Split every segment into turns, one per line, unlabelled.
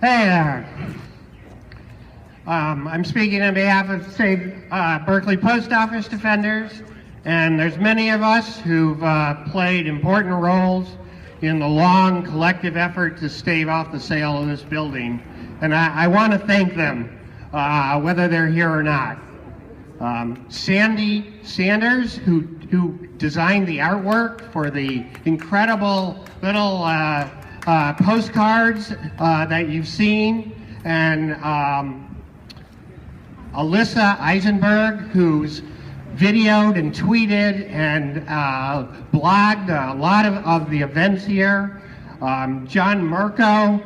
Hey there. I'm speaking on behalf of Berkeley Post Office Defenders, and there's many of us who've played important roles in the long collective effort to stave off the sale of this building, and I want to thank them, whether they're here or not. Sandy Sanders, who designed the artwork for the incredible little postcards that you've seen, and Alyssa Eisenberg, who's videoed and tweeted and blogged a lot of the events here. John Mirko,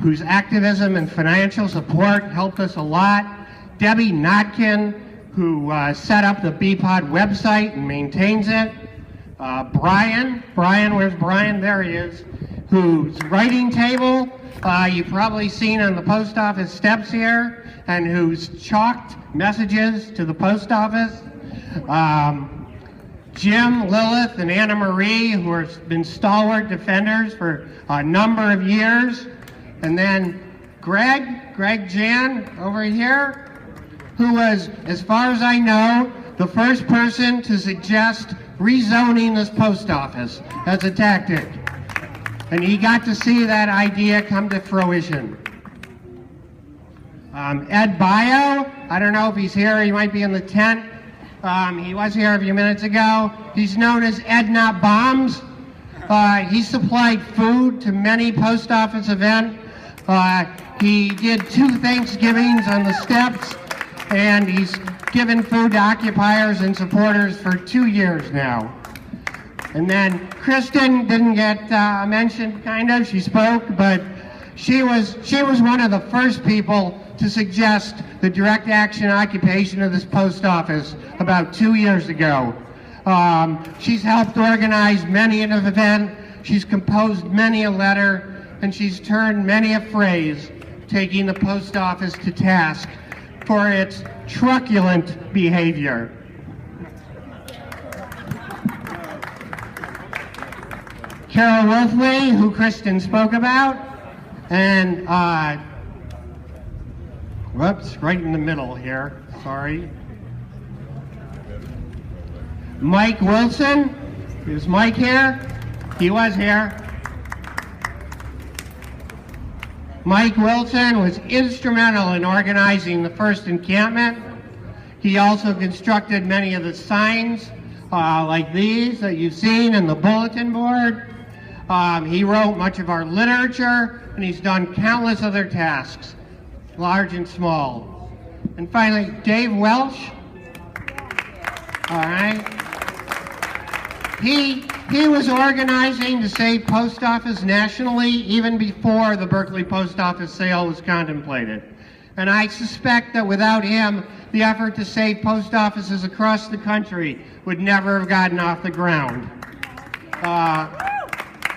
whose activism and financial support helped us a lot. Debbie Notkin, who set up the BPOD website and maintains it. Brian, where's Brian? There he is. Whose writing table you've probably seen on the post office steps here, and who's chalked messages to the post office. Jim, Lilith, and Anna Marie, who have been stalwart defenders for a number of years. And then Greg Jan over here, who was, as far as I know, the first person to suggest rezoning this post office as a tactic. And he got to see that idea come to fruition. Ed Bio, I don't know if he's here, he might be in the tent. He was here a few minutes ago. He's known as Ed Not Bombs. He supplied food to many post office events. He did 2 Thanksgivings on the steps, and he's given food to occupiers and supporters for 2 years now. And then Kristen didn't get mentioned, kind of. She spoke, but she was one of the first people to suggest the direct action occupation of this post office about 2 years ago. She's helped organize many an event. She's composed many a letter, and she's turned many a phrase, taking the post office to task for its truculent behavior. Carol Wolfley, who Kristen spoke about, and whoops, right in the middle here, sorry. Mike Wilson, is Mike here? He was here. Mike Wilson was instrumental in organizing the first encampment. He also constructed many of the signs like these that you've seen in the bulletin board. He wrote much of our literature, and he's done countless other tasks, large and small. And finally, Dave Welsh. All right. He was organizing to save post office nationally even before the Berkeley post office sale was contemplated. And I suspect that without him, the effort to save post offices across the country would never have gotten off the ground.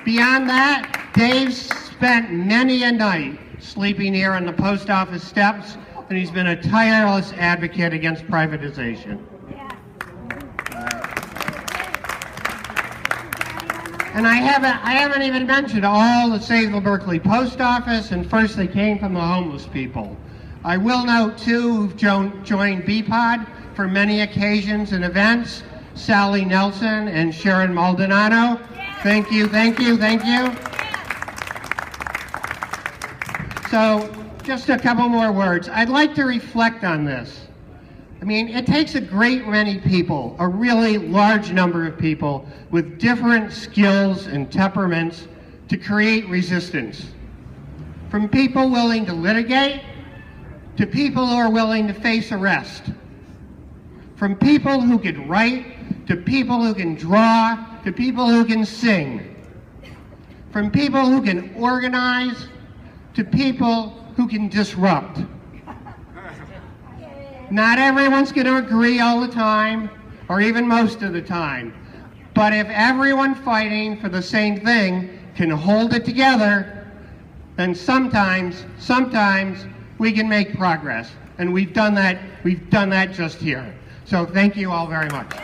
Beyond that, Dave spent many a night sleeping here on the post office steps, and he's been a tireless advocate against privatization. And I haven't even mentioned all that saved the Berkeley post office, and first they came from the homeless people. I will note too, who've joined BPOD for many occasions and events, Sally Nelson and Sharon Maldonado. Thank you, thank you, thank you. So, just a couple more words. I'd like to reflect on this. I mean, it takes a great many people, a really large number of people with different skills and temperaments to create resistance. From people willing to litigate to people who are willing to face arrest. From people who can write to people who can draw to people who can sing. From people who can organize to people who can disrupt. Not everyone's going to agree all the time, or even most of the time. But if everyone fighting for the same thing can hold it together, then sometimes we can make progress. And we've done that just here. So thank you all very much.